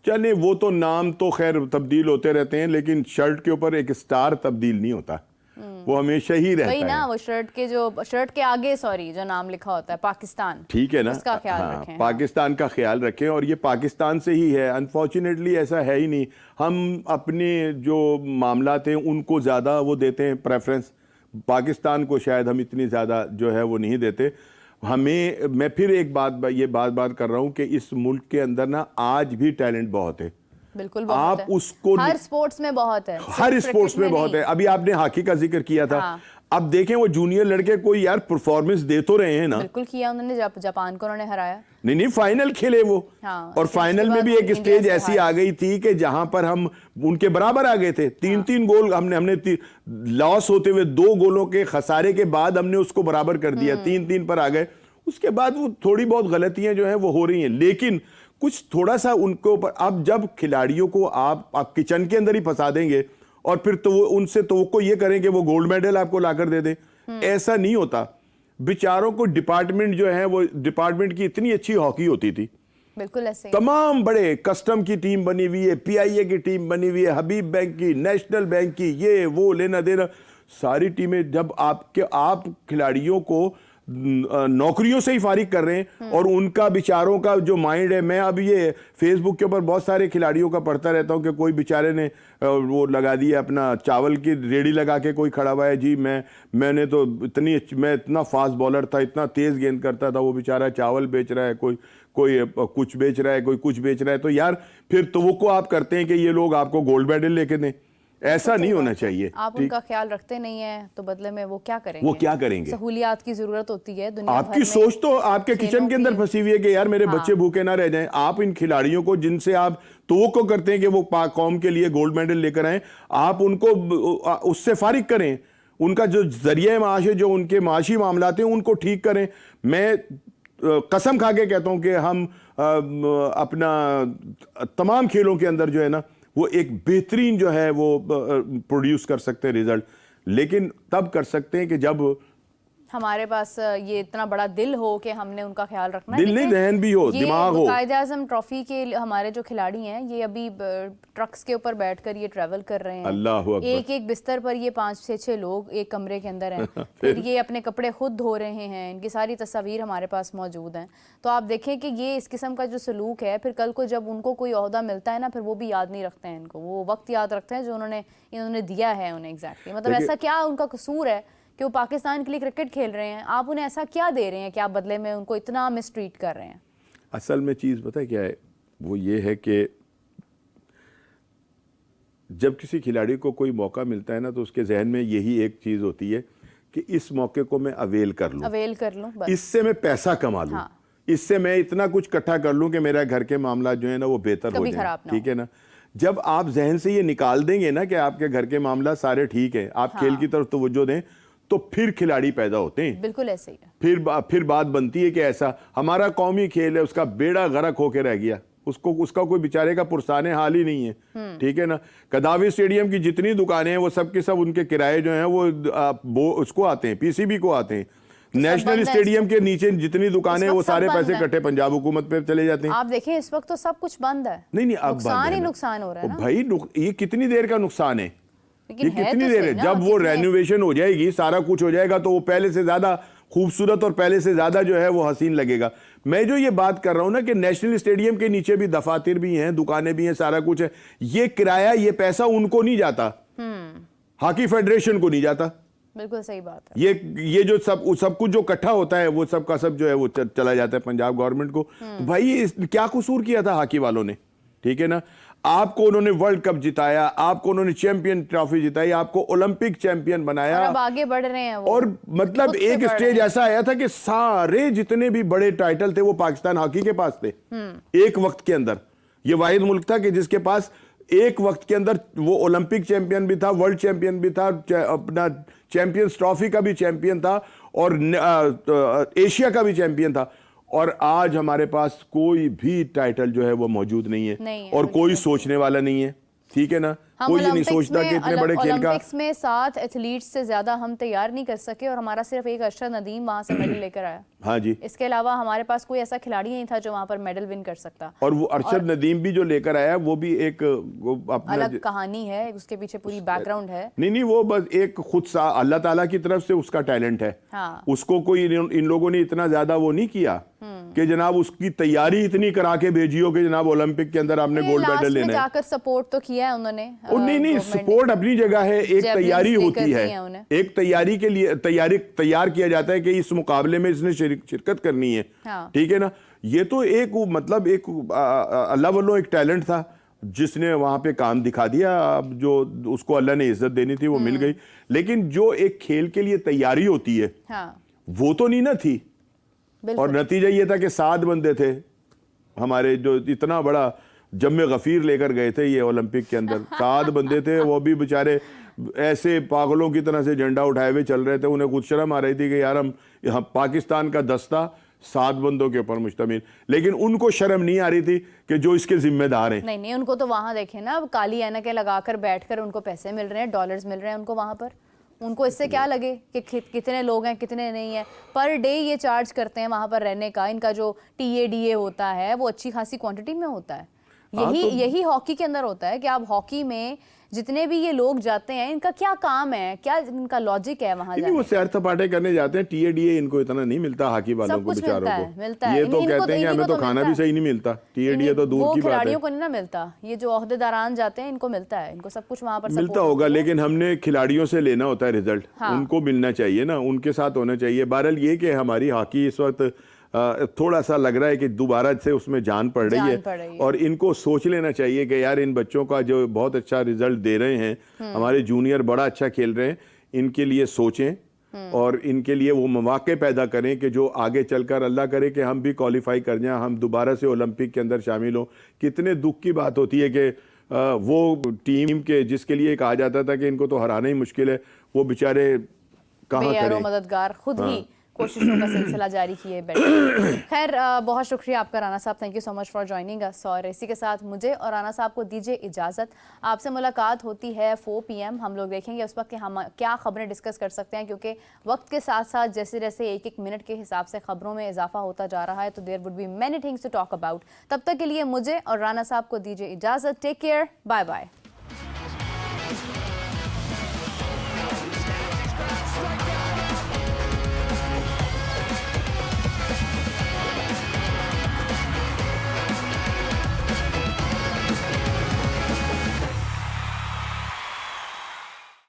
चले, वो तो नाम तो खैर तब्दील होते रहते हैं, लेकिन शर्ट के ऊपर एक स्टार तब्दील नहीं होता, वो हमेशा ही रहता है ना। वो शर्ट के आगे जो नाम लिखा होता है पाकिस्तान, ठीक है ना, उसका ख्याल रखें। पाकिस्तान का ख्याल रखें, और ये पाकिस्तान से ही है। अनफॉर्चुनेटली ऐसा है ही नहीं, हम अपने जो मामलात हैं उनको ज़्यादा वो देते हैं प्रेफरेंस, पाकिस्तान को शायद हम इतनी ज़्यादा जो है वो नहीं देते। मैं फिर एक बात कर रहा हूँ कि इस मुल्क के अंदर ना आज भी टैलेंट बहुत है, बिल्कुल आप है। उसको हर स्पोर्ट्स में बहुत है, हर स्पोर्ट्स में बहुत है। अभी आपने हॉकी का जिक्र किया था, अब देखें वो जूनियर लड़के कोई यार परफॉर्मेंस दे तो रहे हैं ना। बिल्कुल किया उन्होंने, जापान को उन्होंने हराया। नहीं फाइनल खेले वो, और फाइनल में भी एक स्टेज ऐसी आ गई थी कि जहां पर हम उनके बराबर आ गए थे। तीन गोल हमने लॉस होते हुए 2 गोलों के खसारे के बाद हमने उसको बराबर कर दिया, 3-3 पर आ गए। उसके बाद वो थोड़ी बहुत गलतियां जो है वो हो रही हैं, लेकिन कुछ थोड़ा सा उनके ऊपर, अब जब खिलाड़ियों को आप किचन के अंदर ही फंसा देंगे और फिर तो वो उनसे तो ये करें कि वो गोल्ड मेडल आपको लाकर दे दें, ऐसा नहीं होता। बेचारों को डिपार्टमेंट जो है वो, डिपार्टमेंट की इतनी अच्छी हॉकी होती थी, बिल्कुल ऐसे तमाम बड़े कस्टम की टीम बनी हुई है, PIA की टीम बनी हुई है, हबीब बैंक की, नेशनल बैंक की, ये वो लेना देना, सारी टीमें। जब आप खिलाड़ियों को नौकरियों से ही फारिग कर रहे हैं और उनका बेचारों का जो माइंड है, मैं अब ये फेसबुक के ऊपर बहुत सारे खिलाड़ियों का पढ़ता रहता हूं कि कोई बेचारे ने वो लगा दिया अपना चावल की रेडी लगा के, कोई खड़ा हुआ है जी मैंने तो मैं इतना फास्ट बॉलर था, इतना तेज गेंद करता था, वो बेचारा चावल बेच रहा है, कोई कुछ बेच रहा है, कोई कुछ बेच रहा है। तो यार फिर तो वो को आप करते हैं कि ये लोग आपको गोल्ड मेडल लेके दें, ऐसा नहीं होना चाहिए। आप उनका ख्याल रखते नहीं है तो बदले में वो क्या करेंगे? सहूलियात की जरूरत होती है दुनिया भर में। आपकी सोच तो आपके किचन के अंदर फंसी हुई है कि यार मेरे बच्चे भूखे ना रह जाएं। आप इन खिलाड़ियों को, जिनसे आप तो करते हैं कि वो पाक कौम के लिए गोल्ड मेडल लेकर आए, आप उनको उससे फारिग करें, उनका जो जरिए माश है, जो उनके माशी मामलात हैं, उनको ठीक करें। मैं कसम खा के कहता हूं कि हम अपना तमाम खेलों के अंदर जो है ना, वो एक बेहतरीन जो है वो प्रोड्यूस कर सकते हैं रिजल्ट, लेकिन तब कर सकते हैं कि जब हमारे पास ये इतना बड़ा दिल हो कि हमने उनका ख्याल रखना है। दिल नहीं, ज़हन भी हो, दिमाग हो। कायदे आज़म ट्रॉफी के हमारे जो खिलाड़ी हैं, ये अभी ट्रक्स के ऊपर बैठकर ये ट्रैवल कर रहे हैं। अल्लाह अकबर। एक एक बिस्तर पर ये 5-6 लोग एक कमरे के अंदर हैं। फिर ये अपने कपड़े खुद धो रहे हैं। इनकी सारी तस्वीर हमारे पास मौजूद हैं। तो आप देखें कि ये इस किस्म का जो सलूक है, फिर कल को जब उनको कोई ओहदा मिलता है ना, फिर वो भी याद नहीं रखते हैं इनको, वो वक्त याद रखते हैं जो इन्होंने दिया है उन्हें। एग्जैक्टली, मतलब ऐसा क्या उनका कसूर है कि वो पाकिस्तान के लिए क्रिकेट खेल रहे हैं? आप उन्हें ऐसा क्या दे रहे हैं कि आप बदले में उनको इतना मिसट्रीट कर रहे हैं? असल में चीज़ पता है क्या है? वो ये है कि जब किसी खिलाड़ी को कोई मौका मिलता है ना, तो उसके जहन में यही एक चीज़ होती है कि इस मौके को मैं अवेल कर लूँ, बस। इससे मैं पैसा कमा लूँ। हाँ। इससे मैं इतना कुछ इकट्ठा कर लूँ कि मेरा घर के मामला जो है ना वो बेहतर हो जाए। ठीक है ना? जब आप जहन से ये निकाल देंगे ना कि आपके घर के मामला सारे ठीक है, आप खेल की तरफ तवज्जो दें, तो फिर खिलाड़ी पैदा होते हैं। बिल्कुल ऐसे ही है। फिर बात बनती है कि ऐसा हमारा कौमी खेल है, उसका बेड़ा गर्क होके रह गया, उसका कोई बेचारे का पुरसाने हाल ही नहीं है। ठीक है ना? कदावी स्टेडियम की जितनी दुकानें हैं वो सब के सब उनके किराए जो हैं वो उसको आते हैं, पीसीबी को आते हैं। नेशनल स्टेडियम के नीचे जितनी दुकानें वो सारे पैसे इकट्ठे पंजाब हुकूमत पे चले जाते हैं। आप देखें इस वक्त तो सब कुछ बंद है। नहीं, अब नुकसान ही नुकसान हो रहा है ना भाई। ये कितनी देर का नुकसान है? ये कितनी देर है? जब वो कितने रेनोवेशन हो जाएगी, सारा कुछ हो जाएगा, तो वो पहले से ज्यादा खूबसूरत और पहले से ज्यादा जो है वो हसीन लगेगा। मैं जो ये बात कर रहा हूं ना कि नेशनल स्टेडियम के नीचे भी दफातर भी हैं, दुकानें भी हैं, सारा कुछ है। ये किराया, ये पैसा उनको नहीं जाता, हॉकी फेडरेशन को नहीं जाता। बिल्कुल सही बात है। ये जो सब कुछ जो इकट्ठा होता है वो सब का सब जो है वो चला जाता है पंजाब गवर्नमेंट को। तो भाई क्या कसूर किया था हॉकी वालों ने? ठीक है ना? आपको उन्होंने वर्ल्ड कप जिताया, आपको उन्होंने चैंपियन ट्रॉफी जिताई, आपको ओलंपिक चैंपियन बनाया, और अब आगे बढ़ रहे हैं वो। और मतलब एक स्टेज ऐसा आया था कि सारे जितने भी बड़े टाइटल थे वो पाकिस्तान हॉकी के पास थे। एक वक्त के अंदर ये वाहिद मुल्क था कि जिसके पास एक वक्त के अंदर वो ओलंपिक चैंपियन भी था, वर्ल्ड चैंपियन भी था, अपना चैंपियंस ट्रॉफी का भी चैंपियन था, और एशिया का भी चैंपियन था। और आज हमारे पास कोई भी टाइटल जो है वो मौजूद नहीं है, और कोई सोचने वाला नहीं है। ठीक है ना? कोई ये नहीं सोचता कि इतने बड़े खेल का। ओलंपिक्स में 7 एथलीट्स से ज्यादा हम तैयार नहीं कर सके, और हमारा सिर्फ एक अरशद नदीम वहां से मेडल लेकर आया। हाँ जी। इसके अलावा हमारे पास कोई ऐसा खिलाड़ी नहीं था जो वहां पर मेडल विन कर सकता। और वो अरशद नदीम भी जो लेकर आया वो भी एक अलग कहानी है, उसके पीछे पूरी बैकग्राउंड है। नहीं, वो बस एक खुद सा अल्लाह ताला की तरफ से उसका टैलेंट है। हाँ। उसको कोई इन लोगों ने इतना ज्यादा वो नहीं किया कि जनाब उसकी तैयारी इतनी करा के भेजी हो कि जनाब ओलंपिक के अंदर आपने गोल्ड मेडल लेना है। जाकर सपोर्ट तो किया है उन्होंने। नहीं, सपोर्ट अपनी जगह है, एक तैयारी होती है, एक तैयारी के लिए तैयार किया जाता है कि इस मुकाबले में इसने शिरकत करनी है। ठीक है ना? ये तो एक मतलब एक अल्लाह वालों एक टैलेंट था जिसने वहां पे काम दिखा दिया। अब जो उसको अल्लाह ने इज्जत देनी थी वो मिल गई, लेकिन जो एक खेल के लिए तैयारी होती है वो तो नहीं ना थी। और नतीजा ये था कि 7 बंदे थे हमारे जो इतना बड़ा जम्मे गफीर लेकर गए थे ये ओलंपिक के अंदर। 7 बंदे थे, वो भी बेचारे ऐसे पागलों की तरह से झंडा उठाए हुए चल रहे थे। उन्हें कुछ शर्म आ रही थी कि यार हम यहाँ पाकिस्तान का दस्ता 7 बंदों के ऊपर मुश्तमिल, लेकिन उनको शर्म नहीं आ रही थी कि जो इसके जिम्मेदार हैं। नहीं, उनको तो वहां देखे ना, अब काली ऐनकें लगाकर बैठकर उनको पैसे मिल रहे हैं, डॉलर्स मिल रहे हैं उनको वहां पर। उनको इससे क्या लगे कि कितने लोग हैं कितने नहीं है। पर डे ये चार्ज करते हैं वहां पर रहने का। इनका जो TADA होता है वो अच्छी खासी क्वांटिटी में होता है। यही हॉकी के अंदर होता है कि आप हॉकी में जितने भी ये लोग जाते हैं, इनका क्या काम है, क्या इनका लॉजिक है वहां जाने? वो सैर सपाटे करने जाते हैं। TADA इनको इतना नहीं मिलता हॉकी वालों को बेचारों को। मिलता है। ये तो कहते हैं कि हमें तो खाना भी सही नहीं मिलता। TADA तो दूर की बात है। खिलाड़ियों को नहीं ना मिलता, ये जो ओहदेदारान जाते हैं इनको मिलता है, इनको सब कुछ वहां पर मिलता होगा, लेकिन हमने खिलाड़ियों से लेना होता है रिजल्ट। उनको मिलना चाहिए ना, उनके साथ होना चाहिए। बहरहाल ये कि हमारी हॉकी इस वक्त थोड़ा सा लग रहा है कि दोबारा से उसमें जान पड़ रही है, और इनको सोच लेना चाहिए कि यार इन बच्चों का जो बहुत अच्छा रिजल्ट दे रहे हैं, हमारे जूनियर बड़ा अच्छा खेल रहे हैं, इनके लिए सोचें और इनके लिए वो मौके पैदा करें कि जो आगे चलकर अल्लाह करे कि हम भी क्वालिफाई कर जाएं, हम दोबारा से ओलंपिक के अंदर शामिल हों। कितने दुख की बात होती है कि वो टीम के जिसके लिए कहा जाता था कि इनको तो हराना ही मुश्किल है, वो बेचारे कहाँ बेयारो करें। मददगार खुद ही कोशिशों का सिलसिला जारी किए बैठे। खैर बहुत शुक्रिया आपका राना साहब, thank you so much for joining us. और इसी के साथ मुझे और राना साहब को दीजिए इजाज़त। आपसे मुलाकात होती है 4 PM। हम लोग देखेंगे उस वक्त कि हम क्या खबरें डिस्कस कर सकते हैं, क्योंकि वक्त के साथ साथ जैसे जैसे एक एक मिनट के हिसाब से खबरों में इजाफा होता जा रहा है, तो there would be many things to talk about. तब तक के लिए मुझे और राना साहब को दीजिए इजाज़त। Take care, bye bye.